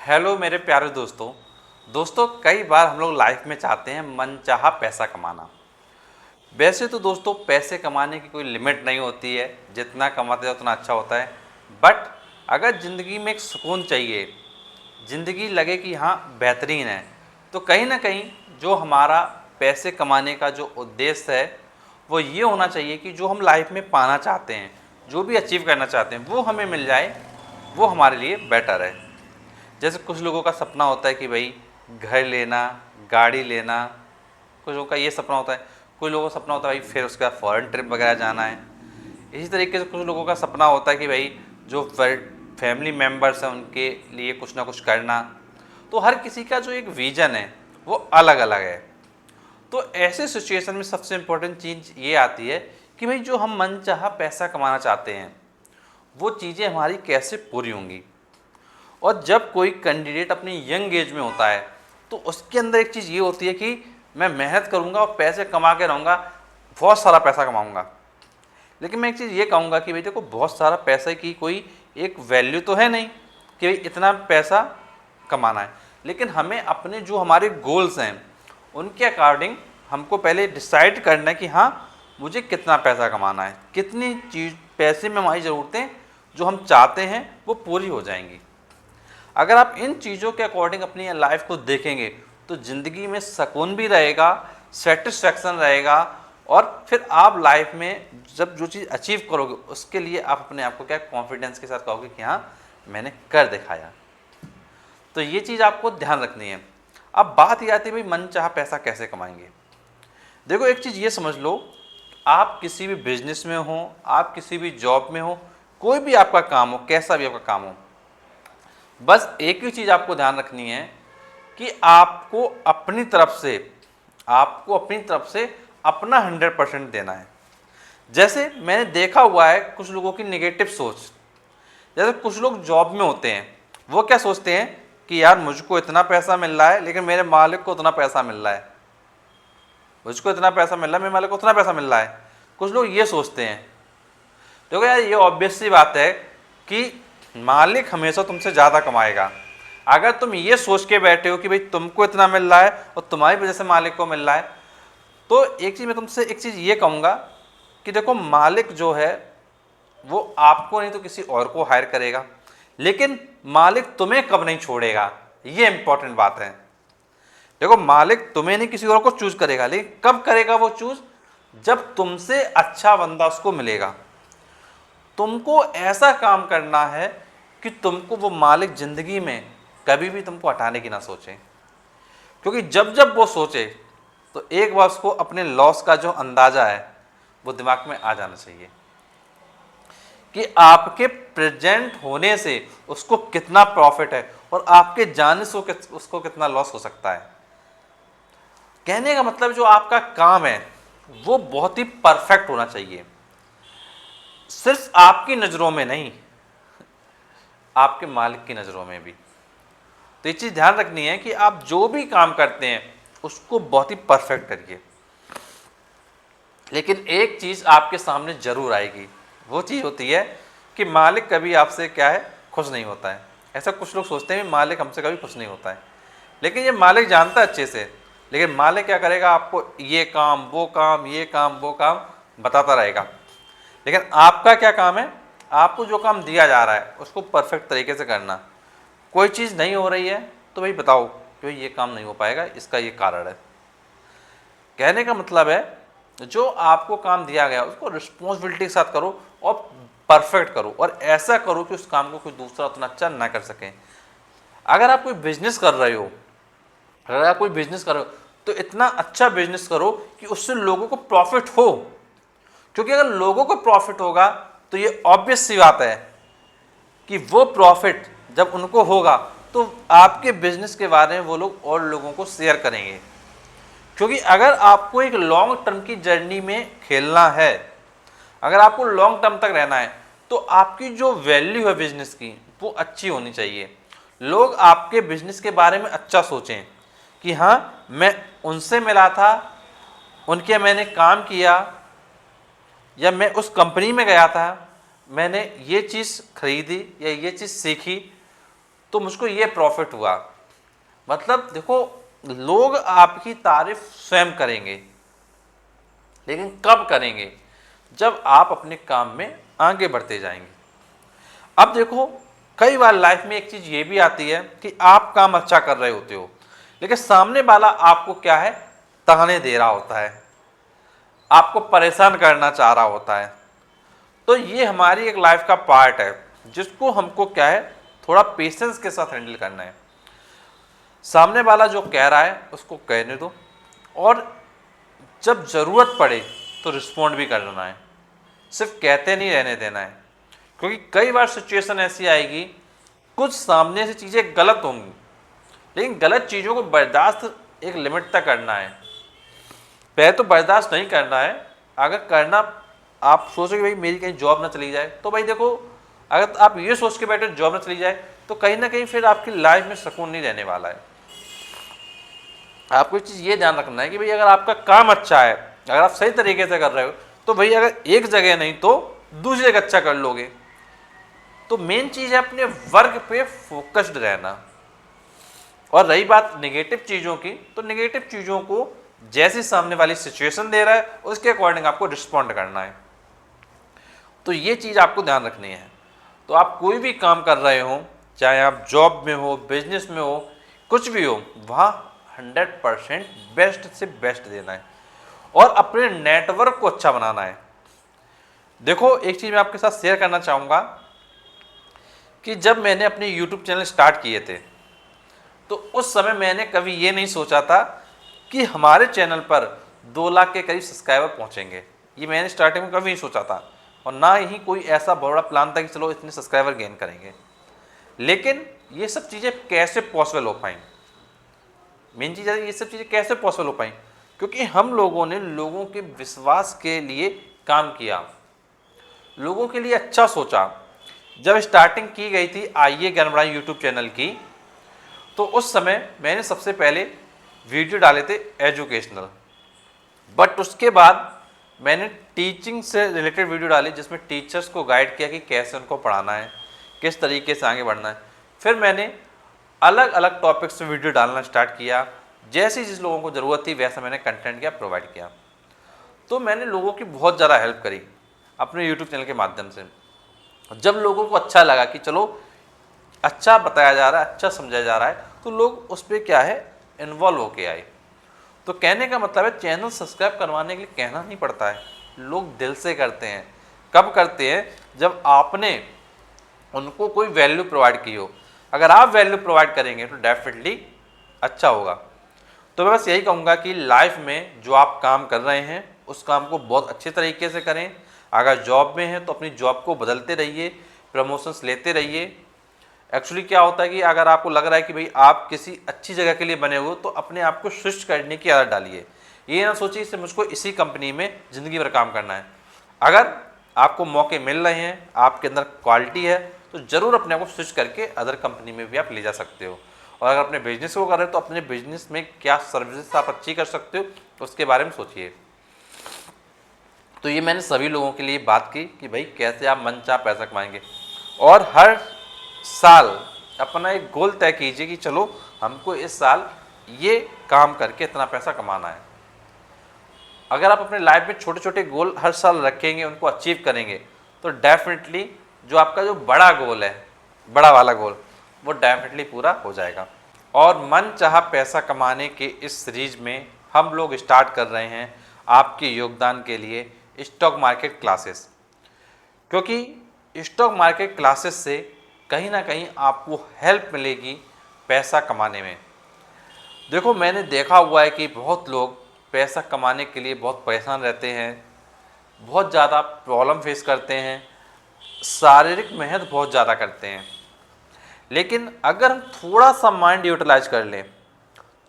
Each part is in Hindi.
हेलो मेरे प्यारे दोस्तों कई बार हम लोग लाइफ में चाहते हैं मनचाहा पैसा कमाना। वैसे तो दोस्तों पैसे कमाने की कोई लिमिट नहीं होती है, जितना कमाते हैं उतना अच्छा होता है। बट अगर ज़िंदगी में एक सुकून चाहिए, ज़िंदगी लगे कि हाँ बेहतरीन है, तो कहीं ना कहीं जो हमारा पैसे कमाने का जो उद्देश्य है वो ये होना चाहिए कि जो हम लाइफ में पाना चाहते हैं, जो भी अचीव करना चाहते हैं वो हमें मिल जाए, वो हमारे लिए बेटर है। जैसे कुछ लोगों का सपना होता है कि भाई घर लेना, गाड़ी लेना, कुछ लोगों का ये सपना होता है। कुछ लोगों का सपना होता है भाई फिर उसके बाद फॉरेन ट्रिप वगैरह जाना है। इसी तरीके से कुछ लोगों का सपना होता है कि भाई जो फैमिली मेम्बर्स हैं उनके लिए कुछ ना कुछ करना। तो हर किसी का जो एक विज़न है वो अलग अलग है। तो ऐसे सिचुएशन में सबसे इम्पोर्टेंट चीज़ ये आती है कि भाई जो हम मनचाहा पैसा कमाना चाहते हैं वो चीज़ें हमारी कैसे पूरी होंगी। और जब कोई कैंडिडेट अपनी यंग एज में होता है तो उसके अंदर एक चीज़ ये होती है कि मैं मेहनत करूँगा और पैसे कमा के रहूँगा, बहुत सारा पैसा कमाऊँगा। लेकिन मैं एक चीज़ ये कहूँगा कि भाई देखो, बहुत सारा पैसे की कोई एक वैल्यू तो है नहीं कि भाई इतना पैसा कमाना है। लेकिन हमें अपने जो हमारे गोल्स हैं उनके अकॉर्डिंग हमको पहले डिसाइड करना है कि हाँ मुझे कितना पैसा कमाना है, कितनी चीज़ पैसे में हमारी ज़रूरतें जो हम चाहते हैं वो पूरी हो जाएंगी। अगर आप इन चीज़ों के अकॉर्डिंग अपनी लाइफ को देखेंगे तो ज़िंदगी में सुकून भी रहेगा, सेटिस्फैक्शन रहेगा। और फिर आप लाइफ में जब जो चीज़ अचीव करोगे उसके लिए आप अपने आप को क्या कॉन्फिडेंस के साथ कहोगे कि हाँ मैंने कर दिखाया। तो ये चीज़ आपको ध्यान रखनी है। अब बात ये आती है भाई मनचाहा पैसा कैसे कमाएंगे। देखो एक चीज़ ये समझ लो, आप किसी भी बिजनेस में हो, आप किसी भी जॉब में हो, कोई भी आपका काम हो, कैसा भी आपका काम हो, बस एक ही चीज़ आपको ध्यान रखनी है कि आपको अपनी तरफ से अपना 100% देना है। जैसे मैंने देखा हुआ है कुछ लोगों की नेगेटिव सोच। जैसे कुछ लोग जॉब में होते हैं, वो क्या सोचते हैं कि यार मुझको इतना पैसा मिल रहा है लेकिन मेरे मालिक को उतना पैसा मिल रहा है, मुझको इतना पैसा मिल रहा है मेरे मालिक को उतना पैसा मिल रहा है। कुछ लोग ये सोचते हैं। देखो यार, ये ऑब्वियस सी बात है कि मालिक हमेशा तुमसे ज़्यादा कमाएगा। अगर तुम ये सोच के बैठे हो कि भाई तुमको इतना मिल रहा है और तुम्हारी वजह से मालिक को मिल रहा है, तो एक चीज़ मैं तुमसे एक चीज़ ये कहूँगा कि देखो, मालिक जो है वो आपको नहीं तो किसी और को हायर करेगा, लेकिन मालिक तुम्हें कब नहीं छोड़ेगा, ये इंपॉर्टेंट बात है। देखो, मालिक तुम्हें नहीं किसी और को चूज करेगा, लेकिन कब करेगा वो चूज, जब तुमसे अच्छा बंदा उसको मिलेगा। तुमको ऐसा काम करना है कि तुमको वो मालिक ज़िंदगी में कभी भी तुमको हटाने की ना सोचे। क्योंकि जब जब वो सोचे तो एक बार उसको अपने लॉस का जो अंदाज़ा है वो दिमाग में आ जाना चाहिए कि आपके प्रेजेंट होने से उसको कितना प्रॉफिट है और आपके जाने से उसको कितना लॉस हो सकता है। कहने का मतलब जो आपका काम है वो बहुत ही परफेक्ट होना चाहिए, सिर्फ आपकी नज़रों में नहीं, आपके मालिक की नज़रों में भी। तो ये चीज़ ध्यान रखनी है कि आप जो भी काम करते हैं उसको बहुत ही परफेक्ट करिए। लेकिन एक चीज़ आपके सामने ज़रूर आएगी, वो चीज़ होती है कि मालिक कभी आपसे क्या है, खुश नहीं होता है। ऐसा कुछ लोग सोचते हैं मालिक हमसे कभी खुश नहीं होता है, लेकिन ये मालिक जानता है अच्छे से। लेकिन मालिक क्या करेगा, आपको ये काम वो काम ये काम वो काम बताता रहेगा। लेकिन आपका क्या काम है, आपको जो काम दिया जा रहा है उसको परफेक्ट तरीके से करना। कोई चीज़ नहीं हो रही है तो भाई बताओ कि ये काम नहीं हो पाएगा, इसका ये कारण है। कहने का मतलब है जो आपको काम दिया गया उसको रिस्पॉन्सिबिलिटी के साथ करो और परफेक्ट करो, और ऐसा करो कि उस काम को कोई दूसरा उतना अच्छा ना कर सके। अगर आप कोई बिजनेस कर रहे हो, तो इतना अच्छा बिजनेस करो कि उससे लोगों को प्रॉफिट हो। क्योंकि अगर लोगों को प्रॉफिट होगा तो ये ऑब्वियस सी बात है कि वो प्रॉफिट जब उनको होगा तो आपके बिजनेस के बारे में वो लोग और लोगों को शेयर करेंगे। क्योंकि अगर आपको एक लॉन्ग टर्म की जर्नी में खेलना है, अगर आपको लॉन्ग टर्म तक रहना है, तो आपकी जो वैल्यू है बिजनेस की वो अच्छी होनी चाहिए। लोग आपके बिजनेस के बारे में अच्छा सोचें कि हाँ मैं उनसे मिला था, उनके मैंने काम किया, या मैं उस कंपनी में गया था, मैंने ये चीज़ खरीदी या ये चीज़ सीखी, तो मुझको ये प्रॉफिट हुआ। मतलब देखो, लोग आपकी तारीफ स्वयं करेंगे, लेकिन कब करेंगे? जब आप अपने काम में आगे बढ़ते जाएंगे। अब देखो, कई बार लाइफ में एक चीज ये भी आती है कि आप काम अच्छा कर रहे होते हो, लेकिन सामने वाला आपको क्या है, ताने दे रहा होता है, आपको परेशान करना चाह रहा होता है। तो ये हमारी एक लाइफ का पार्ट है, जिसको हमको क्या है, थोड़ा पेशेंस के साथ हैंडल करना है। सामने वाला जो कह रहा है उसको कहने दो, और जब ज़रूरत पड़े तो रिस्पॉन्ड भी करना है, सिर्फ कहते नहीं रहने देना है। क्योंकि कई बार सिचुएशन ऐसी आएगी, कुछ सामने से चीज़ें गलत होंगी, लेकिन गलत चीज़ों को बर्दाश्त एक लिमिट तक करना है। पहले तो बर्दाश्त नहीं करना है। अगर करना, आप सोचोगे भाई मेरी कहीं जॉब ना चली जाए, तो भाई देखो, अगर आप ये सोच के बैठे जॉब ना चली जाए, तो कहीं ना कहीं फिर आपकी लाइफ में सुकून नहीं रहने वाला है। आपको एक चीज़ ये ध्यान रखना है कि भाई अगर आपका काम अच्छा है, अगर आप सही तरीके से कर रहे हो, तो भाई अगर एक जगह नहीं तो दूसरी जगह अच्छा कर लोगे। तो मेन चीज़ है अपने वर्क पे फोकस्ड रहना। और रही बात नेगेटिव चीज़ों की, तो नेगेटिव चीज़ों को जैसे सामने वाली सिचुएशन दे रहा है उसके अकॉर्डिंग आपको रिस्पॉन्ड करना है। तो ये चीज़ आपको ध्यान रखनी है। तो आप कोई भी काम कर रहे हो, चाहे आप जॉब में हो, बिजनेस में हो, कुछ भी हो, वहाँ 100% बेस्ट से बेस्ट देना है और अपने नेटवर्क को अच्छा बनाना है। देखो, एक चीज़ मैं आपके साथ शेयर करना चाहूँगा कि जब मैंने अपने यूट्यूब चैनल स्टार्ट किए थे, तो उस समय मैंने कभी ये नहीं सोचा था कि हमारे चैनल पर 2 लाख के करीब सब्सक्राइबर पहुँचेंगे। ये मैंने स्टार्टिंग में कभी नहीं सोचा था, और ना ही कोई ऐसा बड़ा प्लान था कि चलो इतने सब्सक्राइबर गेन करेंगे। लेकिन ये सब चीज़ें कैसे पॉसिबल हो पाई, मेन चीज़ है ये सब चीज़ें कैसे पॉसिबल हो पाई, क्योंकि हम लोगों ने लोगों के विश्वास के लिए काम किया, लोगों के लिए अच्छा सोचा। जब स्टार्टिंग की गई थी आइए ज्ञान बढ़ाएं यूट्यूब चैनल की, तो उस समय मैंने सबसे पहले वीडियो डाले थे एजुकेशनल, बट उसके बाद मैंने टीचिंग से रिलेटेड वीडियो डाली, जिसमें टीचर्स को गाइड किया कि कैसे उनको पढ़ाना है, किस तरीके से आगे बढ़ना है। फिर मैंने अलग अलग टॉपिक्स में वीडियो डालना स्टार्ट किया, जैसी जिस लोगों को ज़रूरत थी वैसा मैंने कंटेंट किया, प्रोवाइड किया। तो मैंने लोगों की बहुत ज़्यादा हेल्प करी अपने यूट्यूब चैनल के माध्यम से। जब लोगों को अच्छा लगा कि चलो अच्छा बताया जा रहा है, अच्छा समझाया जा रहा है, तो लोग उस पर क्या है, इन्वॉल्व होके आए। तो कहने का मतलब है, चैनल सब्सक्राइब करवाने के लिए कहना नहीं पड़ता है, लोग दिल से करते हैं। कब करते हैं? जब आपने उनको कोई वैल्यू प्रोवाइड की हो। अगर आप वैल्यू प्रोवाइड करेंगे तो डेफिनेटली अच्छा होगा। तो मैं बस यही कहूँगा कि लाइफ में जो आप काम कर रहे हैं उस काम को बहुत अच्छे तरीके से करें। अगर जॉब में हैं तो अपनी जॉब को बदलते रहिए, प्रमोशंस लेते रहिए। एक्चुअली क्या होता है कि अगर आपको लग रहा है कि भाई आप किसी अच्छी जगह के लिए बने हो, तो अपने आप को स्विच करने की आदत डालिए। ये ना सोचिए इससे मुझको इसी कंपनी में ज़िंदगी भर काम करना है। अगर आपको मौके मिल रहे हैं, आपके अंदर क्वालिटी है, तो ज़रूर अपने आप को स्विच करके अदर कंपनी में भी आप ले जा सकते हो। और अगर अपने बिजनेस को कर रहे हो तो अपने बिजनेस में क्या सर्विसेज आप अच्छी कर सकते हो उसके बारे में सोचिए। तो ये मैंने सभी लोगों के लिए बात की कि भाई कैसे आप मनचाहा पैसा कमाएंगे। और हर साल अपना एक गोल तय कीजिए कि चलो हमको इस साल ये काम करके इतना पैसा कमाना है। अगर आप अपने लाइफ में छोटे छोटे गोल हर साल रखेंगे, उनको अचीव करेंगे, तो डेफिनेटली जो आपका जो बड़ा गोल है, बड़ा वाला गोल, वो डेफिनेटली पूरा हो जाएगा। और मनचाहा पैसा कमाने के इस सीरीज में हम लोग स्टार्ट कर रहे हैं आपके योगदान के लिए स्टॉक मार्केट क्लासेस। क्योंकि स्टॉक मार्केट क्लासेस से कहीं ना कहीं आपको हेल्प मिलेगी पैसा कमाने में। देखो, मैंने देखा हुआ है कि बहुत लोग पैसा कमाने के लिए बहुत परेशान रहते हैं, बहुत ज़्यादा प्रॉब्लम फेस करते हैं, शारीरिक मेहनत बहुत ज़्यादा करते हैं। लेकिन अगर हम थोड़ा सा माइंड यूटिलाइज कर लें,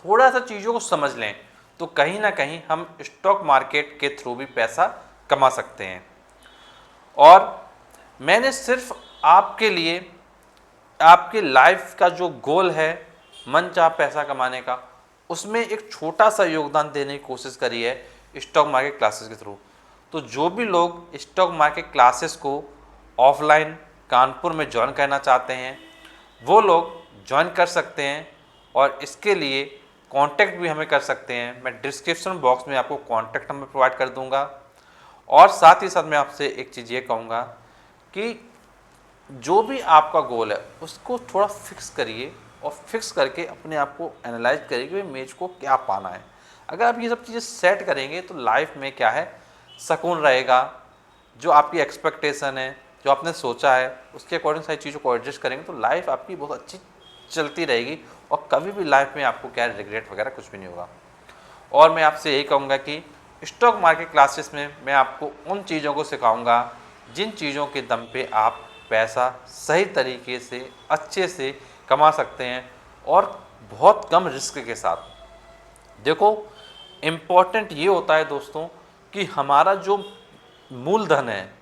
थोड़ा सा चीज़ों को समझ लें, तो कहीं ना कहीं हम स्टॉक मार्केट के थ्रू भी पैसा कमा सकते हैं। और मैंने सिर्फ आपके लिए आपके लाइफ का जो गोल है मनचाहा पैसा कमाने का, उसमें एक छोटा सा योगदान देने की कोशिश करी है स्टॉक मार्केट क्लासेस के थ्रू। तो जो भी लोग स्टॉक मार्केट क्लासेस को ऑफलाइन कानपुर में ज्वाइन करना चाहते हैं, वो लोग ज्वाइन कर सकते हैं और इसके लिए कांटेक्ट भी हमें कर सकते हैं। मैं डिस्क्रिप्शन बॉक्स में आपको कांटेक्ट नंबर प्रोवाइड कर दूंगा। और साथ ही साथ मैं आपसे एक चीज़ ये कहूँगा कि जो भी आपका गोल है उसको थोड़ा फिक्स करिए और फिक्स करके अपने आप को एनालाइज करिए कि भाई मेज को क्या पाना है। अगर आप ये सब चीज़ें सेट करेंगे तो लाइफ में क्या है, सुकून रहेगा। जो आपकी एक्सपेक्टेशन है, जो आपने सोचा है, उसके अकॉर्डिंग सारी चीज़ों को एडजस्ट करेंगे तो लाइफ आपकी बहुत अच्छी चलती रहेगी और कभी भी लाइफ में आपको क्या रिग्रेट वगैरह कुछ भी नहीं होगा। और मैं आपसे यही कहूँगा कि स्टॉक मार्केट क्लासेस में मैं आपको उन चीज़ों को सिखाऊंगा जिन चीज़ों के दम पे आप पैसा सही तरीके से अच्छे से कमा सकते हैं और बहुत कम रिस्क के साथ। देखो, इम्पॉर्टेंट ये होता है दोस्तों कि हमारा जो मूलधन है,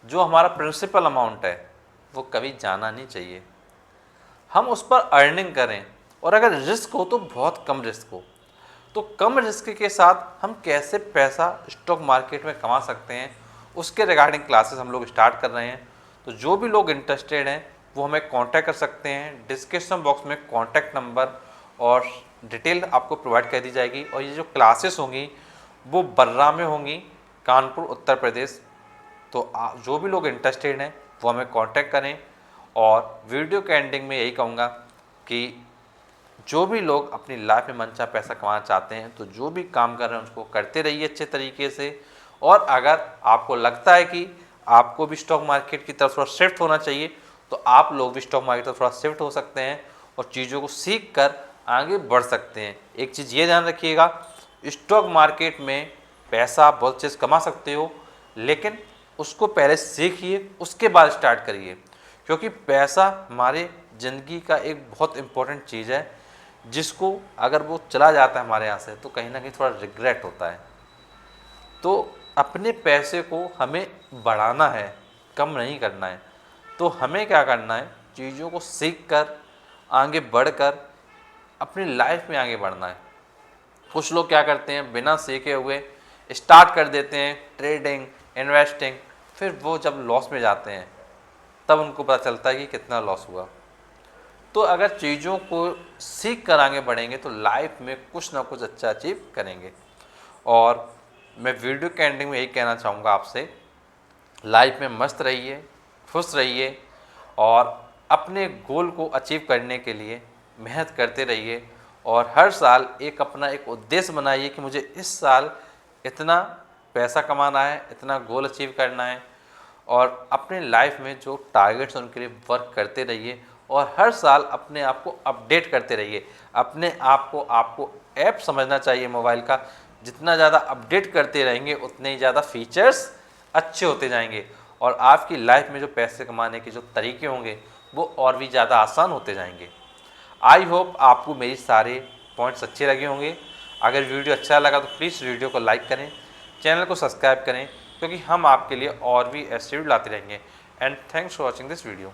जो हमारा प्रिंसिपल अमाउंट है, वो कभी जाना नहीं चाहिए। हम उस पर अर्निंग करें और अगर रिस्क हो तो बहुत कम रिस्क हो। तो कम रिस्क के साथ हम कैसे पैसा स्टॉक मार्केट में कमा सकते हैं, उसके रिगार्डिंग क्लासेस हम लोग स्टार्ट कर रहे हैं। तो जो भी लोग इंटरेस्टेड हैं वो हमें कांटेक्ट कर सकते हैं। डिस्क्रिप्शन बॉक्स में कांटेक्ट नंबर और डिटेल आपको प्रोवाइड कर दी जाएगी। और ये जो क्लासेस होंगी वो बर्रा में होंगी, कानपुर उत्तर प्रदेश। तो जो भी लोग इंटरेस्टेड हैं वो हमें कांटेक्ट करें। और वीडियो के एंडिंग में यही कहूँगा कि जो भी लोग अपनी लाइफ में मनचाहा पैसा कमाना चाहते हैं तो जो भी काम कर रहे हैं उसको करते रहिए अच्छे तरीके से। और अगर आपको लगता है कि आपको भी स्टॉक मार्केट की तरफ थोड़ा शिफ्ट होना चाहिए तो आप लोग भी स्टॉक मार्केट की तरफ थोड़ा शिफ्ट हो सकते हैं और चीज़ों को सीख कर आगे बढ़ सकते हैं। एक चीज़ ये ध्यान रखिएगा, स्टॉक मार्केट में पैसा बहुत चीज़ कमा सकते हो, लेकिन उसको पहले सीखिए उसके बाद स्टार्ट करिए। क्योंकि पैसा हमारे ज़िंदगी का एक बहुत इम्पोर्टेंट चीज़ है जिसको अगर वो चला जाता है हमारे यहाँ से तो कहीं ना कहीं थोड़ा रिग्रेट होता है। तो अपने पैसे को हमें बढ़ाना है, कम नहीं करना है। तो हमें क्या करना है, चीज़ों को सीख कर आगे बढ़कर अपनी लाइफ में आगे बढ़ना है। कुछ लोग क्या करते हैं, बिना सीखे हुए स्टार्ट कर देते हैं ट्रेडिंग, इन्वेस्टिंग, फिर वो जब लॉस में जाते हैं तब उनको पता चलता है कि कितना लॉस हुआ। तो अगर चीज़ों को सीख कर आगे बढ़ेंगे तो लाइफ में कुछ ना कुछ अच्छा अचीव करेंगे। और मैं वीडियो के एंडिंग में यही कहना चाहूँगा आपसे, लाइफ में मस्त रहिए, खुश रहिए और अपने गोल को अचीव करने के लिए मेहनत करते रहिए। और हर साल एक अपना एक उद्देश्य बनाइए कि मुझे इस साल इतना पैसा कमाना है, इतना गोल अचीव करना है। और अपने लाइफ में जो टारगेट्स हैं उनके लिए वर्क करते रहिए और हर साल अपने आप को अपडेट करते रहिए। अपने आप को आपको ऐप समझना चाहिए मोबाइल का। जितना ज़्यादा अपडेट करते रहेंगे उतने ही ज़्यादा फीचर्स अच्छे होते जाएंगे और आपकी लाइफ में जो पैसे कमाने के जो तरीके होंगे वो और भी ज़्यादा आसान होते जाएंगे। आई होप आपको मेरी सारे पॉइंट्स अच्छे लगे होंगे। अगर वीडियो अच्छा लगा तो प्लीज़ वीडियो को लाइक करें, चैनल को सब्सक्राइब करें, क्योंकि हम आपके लिए और भी ऐसे वीडियो लाते रहेंगे। And thanks for watching this video.